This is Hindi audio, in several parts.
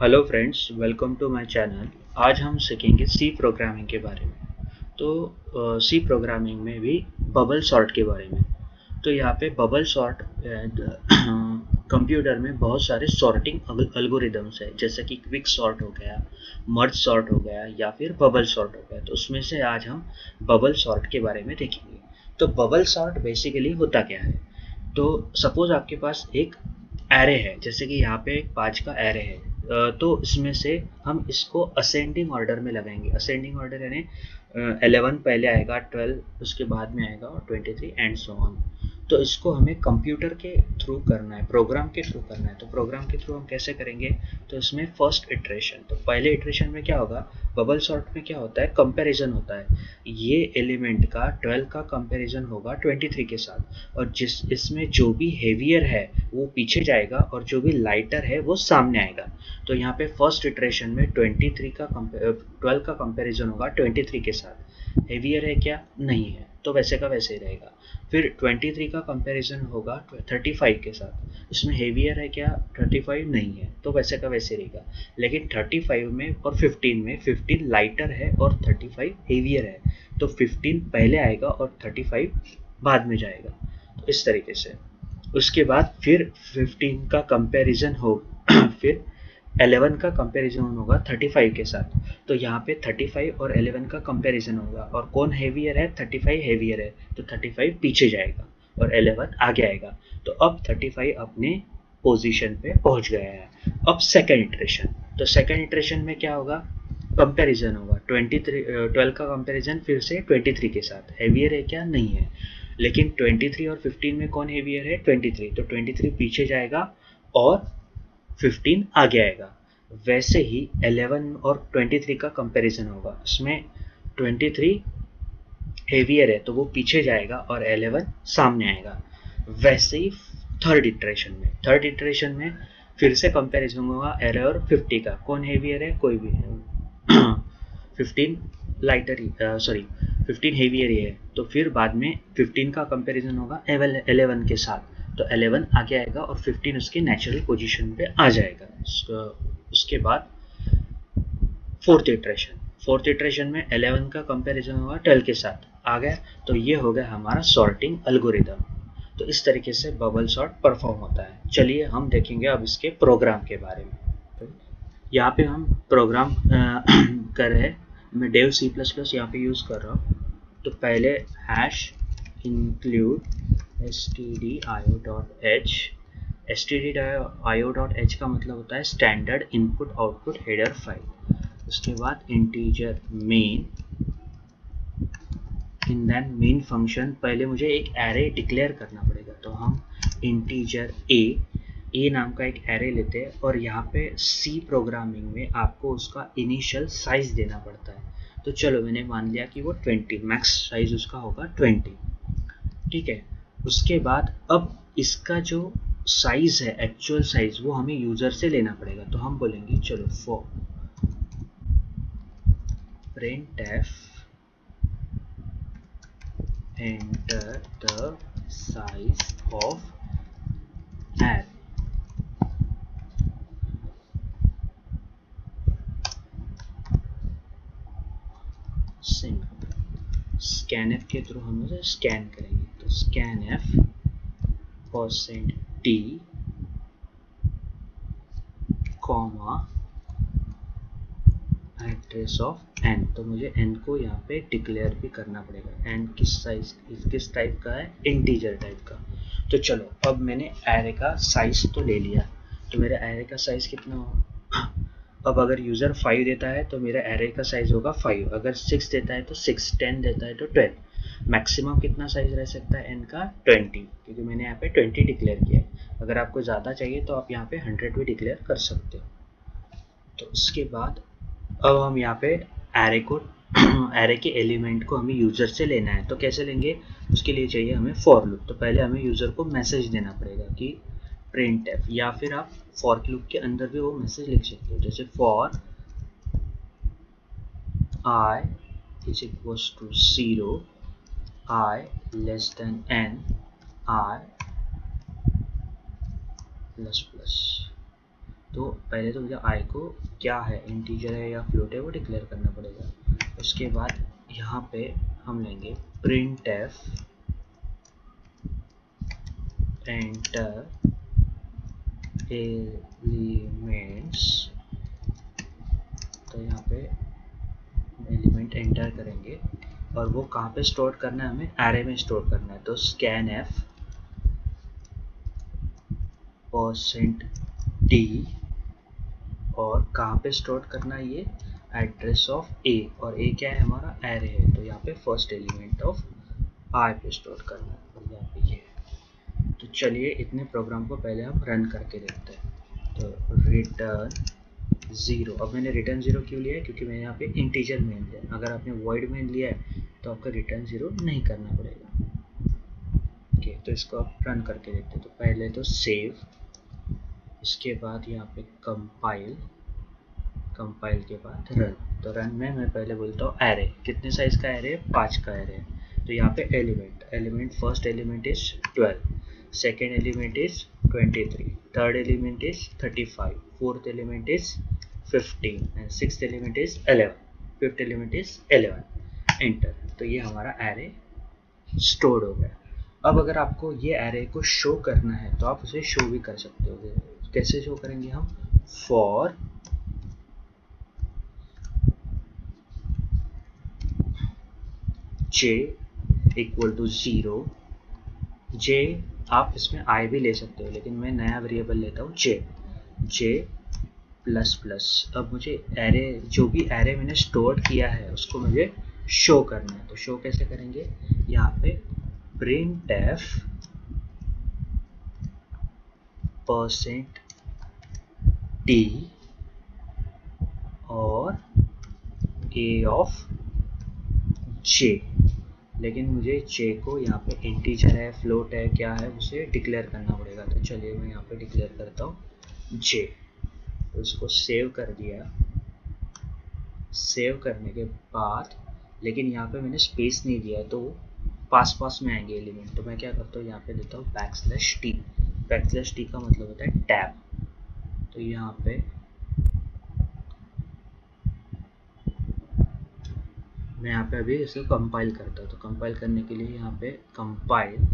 Hello friends, welcome to my channel. आज हम सीखेंगे सी प्रोग्रामिंग के बारे में। तो सी प्रोग्रामिंग में भी बबल सॉर्ट के बारे में। तो यहाँ पे बबल सॉर्ट कंप्यूटर में बहुत सारे सॉर्टिंग एल्गोरिदम्स है, जैसे कि क्विक सॉर्ट हो गया, मर्ज सॉर्ट हो गया या फिर बबल सॉर्ट हो गया। तो उसमें से आज हम बबल सॉर्ट के बारे में देखेंगे। तो बबल सॉर्ट बेसिकली होता क्या है? तो सपोज आपके पास एक एरे है, जैसे कि यहाँ पे एक 5 का एरे है। तो इसमें से हम इसको असेंडिंग ऑर्डर में लगाएंगे। असेंडिंग ऑर्डर यानी 11 पहले आएगा, 12 उसके बाद में आएगा और 23 एंड सो ऑन। तो इसको हमें कंप्यूटर के थ्रू करना है, प्रोग्राम के थ्रू करना है। तो प्रोग्राम के थ्रू हम कैसे करेंगे? तो इसमें फर्स्ट इटरेशन, तो पहले इटरेशन में क्या होगा? बबल सॉर्ट में क्या होता है? कंपैरिजन होता है। ये एलिमेंट का 12 का कंपैरिजन होगा 23 के साथ, और जिस इसमें जो भी हेवियर है वो पीछे जाएगा और जो भी लाइटर है वो सामने आएगा। तो यहाँ पे फर्स्ट इटरेशन में 12 का कंपैरिजन होगा 23 के साथ। हेवियर है क्या? नहीं है, तो वैसे का वैसे ही रहेगा। फिर 23 का कंपैरिजन होगा 35 के साथ। इसमें हेवियर है क्या? 35 नहीं है, तो वैसे का वैसे रहेगा। लेकिन 35 में और 15 में 15 लाइटर है और 35 हेवियर है, तो 15 पहले आएगा और 35 बाद में जाएगा। तो इस तरीके से उसके बाद फिर 15 का कंपैरिजन हो फिर 11 का कंपैरिजन होगा 35 के साथ। तो यहाँ पे 35 और 11 का कंपैरिजन होगा, और कौन हेवियर है? 35 हेवियर है, तो 35 पीछे जाएगा और 11 आगे आएगा। तो अब 35 अपने पोजीशन पे पहुंच गया है। अब सेकेंड इटरेशन, तो सेकेंड इटरेशन में क्या होगा? कंपैरिजन होगा 12 का कंपैरिजन फिर से 23 के साथ। हेवियर है क्या? नहीं है। लेकिन 23 और 15 में कौन हेवियर है? 23, तो 23 पीछे जाएगा और 15 आगे आएगा। वैसे ही 11 और 23 का कंपैरिजन होगा। इसमें 23 हेवियर है तो वो पीछे जाएगा और 11 सामने आएगा। वैसे ही थर्ड इटरेशन में फिर से कंपैरिजन होगा एरे और 50 का। कौन हेवियर है? कोई भी है। 15 लाइटर, सॉरी 15 हेवियर ही है, तो फिर बाद में 15 का कंपैरिजन होगा 11 के साथ। तो 11 आगे आएगा और 15 उसके नेचुरल पोजीशन पे आ जाएगा। उसके बाद फोर्थ इटरेशन में 11 का कंपैरिजन होगा 12 के साथ, आ गया। तो ये हो गया हमारा सॉर्टिंग एल्गोरिदम। तो इस तरीके से बबल सॉर्ट परफॉर्म होता है। चलिए हम देखेंगे अब इसके प्रोग्राम के बारे में। तो यहाँ पे हम प्रोग्राम कर रहे हैं। मैं डेव सी प्लस प्लस यहाँ पे यूज़ कर रहा हूँ। तो पहले हैश इंक्लूड stdio.h। stdio.h का मतलब होता है standard input output header file. उसके बाद integer main, in then main function. पहले मुझे एक एरे डिक्लेयर करना पड़ेगा, तो हम इंटीजर ए नाम का एक एरे लेते हैं, और यहाँ पे सी प्रोग्रामिंग में आपको उसका इनिशियल साइज देना पड़ता है। तो चलो मैंने मान लिया कि वो 20, मैक्स साइज उसका होगा 20। ठीक है। उसके बाद अब इसका जो साइज है, एक्चुअल साइज, वो हमें यूजर से लेना पड़ेगा। तो हम बोलेंगे चलो for printf enter the size of array। Simple scanf के थ्रू हम उसे स्कैन करेंगे। तो scanf %t comma address of n। तो मुझे n को यहाँ पे डिक्लेयर भी करना पड़ेगा। n किस टाइप का है? इंटीजर टाइप का। तो चलो अब मैंने एरे का साइज तो ले लिया। तो मेरे एरे का साइज कितना होगा? अब अगर यूज़र 5 देता है तो मेरा एरे का साइज होगा 5। अगर 6 देता है तो 6, 10 देता है तो 12। मैक्सिमम कितना साइज रह सकता है n का? 20, क्योंकि मैंने यहाँ पे 20 डिक्लेयर किया है। अगर आपको ज़्यादा चाहिए तो आप यहाँ पे 100 भी डिक्लेयर कर सकते हो। तो उसके बाद अब हम यहाँ पे एरे को एरे के एलिमेंट को हमें यूज़र से लेना है। तो कैसे लेंगे? उसके लिए चाहिए हमें फॉर लूप। तो पहले हमें यूज़र को मैसेज देना पड़ेगा कि printf, या फिर आप फॉर लूप के अंदर भी वो मैसेज लिख सकते हो, जैसे for I is equals to 0, I less than n, I plus plus। तो पहले तो मुझे आई को क्या है, इंटीजर है या फ्लोट है, वो डिक्लेयर करना पड़ेगा। उसके बाद यहाँ पे हम लेंगे प्रिंट एफ एंटर एलिमेंट्स। तो यहाँ पे एलिमेंट एंटर करेंगे और वो कहाँ पे स्टोर करना है, हमें एरे में स्टोर करना है। तो स्कैन एफ %d और कहाँ पे स्टोर करना है, ये एड्रेस ऑफ ए, और ए क्या है हमारा, एरे है। तो यहाँ पे फर्स्ट एलिमेंट ऑफ आई पे स्टोर करना है, और यहाँ पे ये। तो चलिए इतने प्रोग्राम को पहले हम रन करके देखते हैं। तो रिटर्न 0, अब मैंने रिटर्न 0 क्यों लिया है, क्योंकि मैंने यहाँ पे इंटीजर मेन लिया है। अगर आपने वॉइड मेन लिया है तो आपका रिटर्न 0 नहीं करना पड़ेगा। ओके, तो इसको आप रन करके देखते हैं। तो पहले तो सेव, इसके बाद यहाँ पे कंपाइल, कंपाइल के बाद रन। तो रन में मैं पहले बोलता हूँ एरे, कितने साइज का एरे, 5 का एरे है। तो यहाँ पे element first element is 12, second element is 23, third element is 35, fourth element is 15 and sixth element is 11, fifth element is 11। Enter. तो ये हमारा एरे स्टोर्ड हो गया। अब अगर आपको ये एरे को शो करना है तो आप उसे शो भी कर सकते हो। कैसे शो करेंगे हम, for j equal to 0, j आप इसमें i भी ले सकते हो, लेकिन मैं नया वेरिएबल लेता हूँ j प्लस प्लस। अब मुझे एरे, जो भी एरे मैंने स्टोर किया है उसको मुझे शो करना है। तो शो कैसे करेंगे, यहाँ पे प्रिंट एफ %d और a ऑफ j, लेकिन मुझे j को यहाँ पे इंटीजर है, फ्लोट है, क्या है, उसे डिक्लेयर करना पड़ेगा। तो चलिए मैं यहाँ पे डिक्लेयर करता हूँ j। तो इसको सेव कर दिया। सेव करने के बाद, लेकिन यहाँ पे मैंने स्पेस नहीं दिया है तो पास पास में आएंगे एलिमेंट। तो मैं क्या करता हूँ, यहाँ पे देता हूँ \t। \t का मतलब होता है टैब। तो यहाँ पे मैं यहाँ पे अभी इसे कंपाइल करता हूँ। तो कंपाइल करने के लिए यहाँ पे कंपाइल,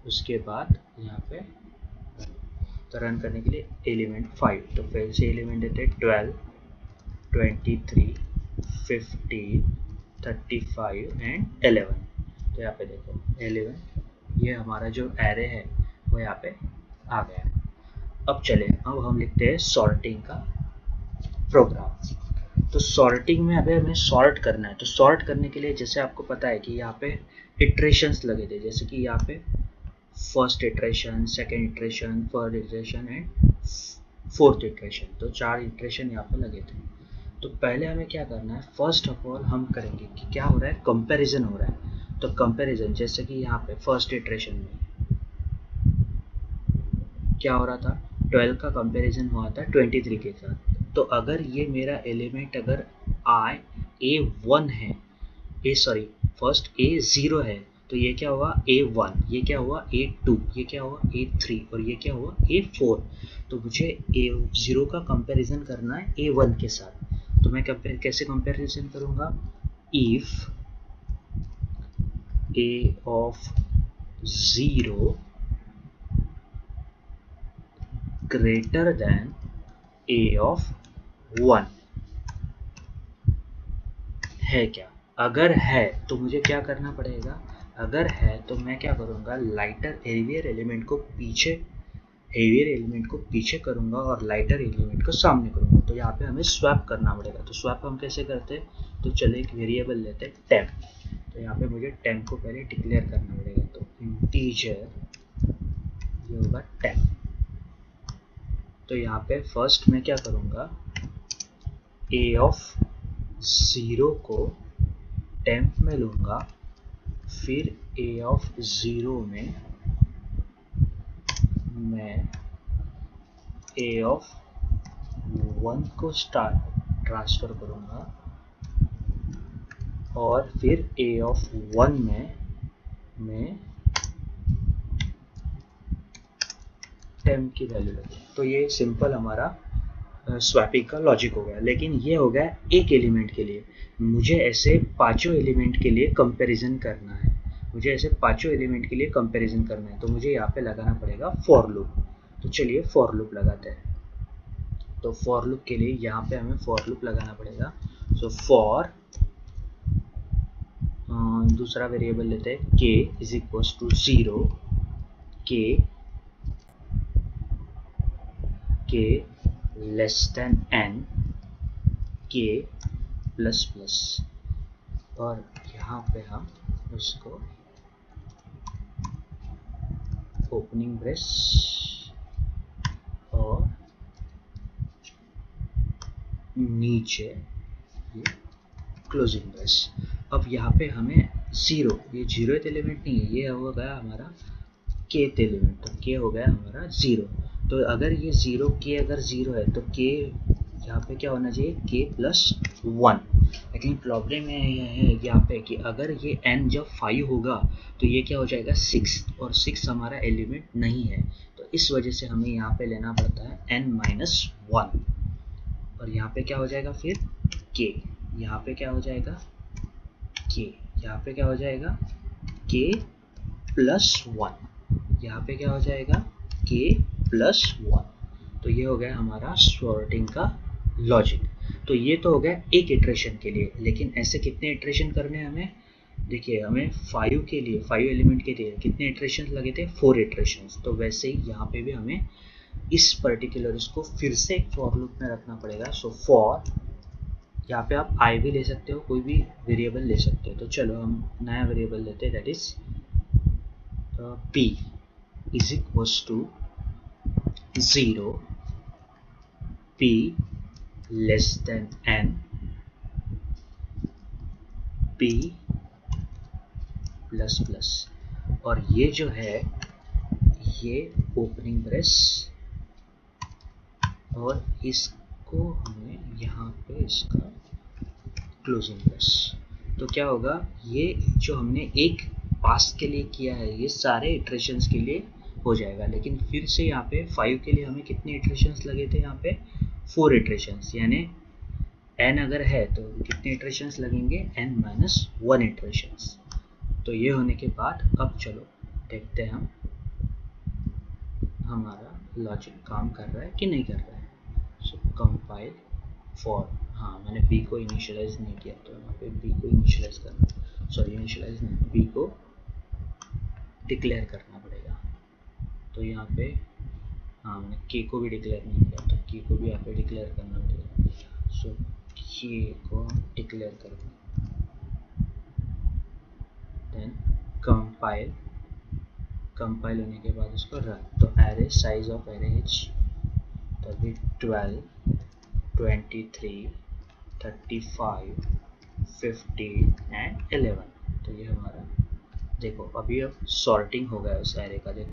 उसके बाद यहाँ पे तो रन करने के लिए एलिमेंट 5। तो फिर से एलिमेंट देते हैं 12, 23, 15, 35 एंड 11। तो यहाँ पे देखो 11, ये हमारा जो एरे है वो यहाँ पे आ गया है। अब चले, अब हम लिखते हैं सॉर्टिंग का प्रोग्राम। तो सॉर्टिंग में अभी हमें सॉर्ट करना है। तो सॉर्ट करने के लिए जैसे आपको पता है कि यहाँ पे इटरेशंस लगे थे, जैसे कि यहाँ पे first iteration, second iteration, third iteration and fourth iteration. तो 4 इटरेशन यहाँ पे लगे थे। तो पहले हमें क्या करना है, फर्स्ट ऑफ ऑल हम करेंगे कि क्या हो रहा है, कंपैरिजन हो रहा है। तो कंपैरिजन, जैसे कि यहाँ पे फर्स्ट इटरेशन में क्या हो रहा था, 12 का कंपैरिजन हुआ था 23 के साथ। तो अगर ये मेरा एलिमेंट अगर a1 है, फर्स्ट a0 है, तो ये क्या हुआ a1, ये क्या हुआ a2, ये क्या हुआ a3 और ये क्या हुआ a4। तो मुझे a0 का कंपैरिजन करना है a1 के साथ। तो मैं कैसे कंपैरिजन करूँगा, if a of 0 greater than a of 1 है क्या। अगर है तो मुझे क्या करना पड़ेगा, अगर है तो मैं क्या करूँगा, लाइटर हेवियर एलिमेंट को पीछे करूँगा और लाइटर एलिमेंट को सामने करूँगा। तो यहाँ पे हमें स्वैप करना पड़ेगा। तो स्वैप हम कैसे करते हैं, तो चलो एक वेरिएबल लेते हैं टेम्प। तो यहाँ पे मुझे टेम्प को पहले डिक्लेयर करना पड़ेगा। तो इंटीजर ये होगा टेम्प। तो यहाँ पे फर्स्ट मैं क्या करूँगा, a ऑफ 0 को टेम्प में लूँगा, फिर a ऑफ 0 में मैं a ऑफ 1 को ट्रांसफ़र करूँगा और फिर a ऑफ 1 में मैं टेम्प की वैल्यू लगे। तो ये सिंपल हमारा स्वैपिंग का लॉजिक हो गया। लेकिन ये हो गया एक एलिमेंट के लिए। मुझे ऐसे पांचों एलिमेंट के लिए कंपैरिजन करना है, मुझे ऐसे पांचों एलिमेंट के लिए कंपैरिजन करना है, तो मुझे यहाँ पे लगाना पड़ेगा फॉर लूप। तो चलिए फॉर लूप लगाते हैं। तो फॉर लूप के लिए यहाँ पे हमें फॉर लूप लगाना पड़ेगा। सो फॉर दूसरा वेरिएबल लेते हैं k is equals to 0, k less than n, k plus plus, और यहाँ पे हम उसको ओपनिंग ब्रेस और नीचे ये क्लोजिंग ब्रेस। अब यहाँ पे हमें जीरो, ये जीरोथ एलिमेंट नहीं है, ये हो गया हमारा केथ एलिमेंट, तो के हो गया हमारा जीरो। तो अगर ये जीरो के अगर जीरो है तो के यहाँ पे क्या होना चाहिए, के प्लस वन। लेकिन प्रॉब्लम ये है यहाँ पे कि अगर ये n जब 5 होगा तो ये क्या हो जाएगा 6, और 6 हमारा एलिमेंट नहीं है। तो इस वजह से हमें यहाँ पे लेना पड़ता है n माइनस वन, और यहाँ पे क्या हो जाएगा फिर k, यहाँ पे क्या हो जाएगा k, यहाँ पे क्या हो जाएगा k प्लस वन, यहाँ पे क्या हो जाएगा k प्लस वन। तो ये हो गया हमारा सॉर्टिंग का लॉजिक। तो ये तो हो गया एक इटरेशन के लिए। लेकिन ऐसे कितने इटरेशन करने हैं हमें, देखिए हमें 5 के लिए, 5 एलिमेंट के लिए कितने इटरेशन लगे थे, 4 इटरेशन। तो वैसे ही यहाँ पे भी हमें इस पर्टिकुलर इसको फिर से एक फॉर लूप में रखना पड़ेगा। सो फॉर, यहाँ पे आप आई भी ले सकते हो, कोई भी वेरिएबल ले सकते हो। तो चलो हम नया वेरिएबल लेते हैं, that is p is equals to 0, p less than n, p plus plus, और ये जो है ये ओपनिंग ब्रेस, और इसको हमें यहाँ पे इसका क्लोजिंग ब्रेस। तो क्या होगा, ये जो हमने एक पास के लिए किया है ये सारे इटरेशंस के लिए हो जाएगा। लेकिन फिर से यहाँ पे 5 के लिए हमें कितने इटरेशंस लगे थे, यहाँ पे 4 इटरेशंस, यानी n अगर है तो कितने इटरेशंस लगेंगे, n माइनस वन इटरेशंस। तो ये होने के बाद अब चलो देखते हैं हम हमारा लॉजिक काम कर रहा है कि नहीं कर रहा है। सो कंपाइल फॉर, हाँ मैंने b को इनिशियलाइज नहीं किया, तो यहाँ पे b को इनिशियलाइज करना, सॉरी इनिशियलाइज नहीं, b को डिक्लेयर करना पड़ेगा। तो यहाँ पे हाँ मैंने k को भी डिक्लेयर नहीं किया, तो k को भी यहाँ पे डिक्लेयर करना पड़ेगा। सो k को हम डिक्लेयर करेंगे, देन कंपाइल, कंपाइल होने के बाद उसको रन। तो array size of array is तभी 12, 23, 35, 15 एंड 11। तो ये हमारा देखो अभी अब सॉर्टिंग हो गया उस एरे का। देखो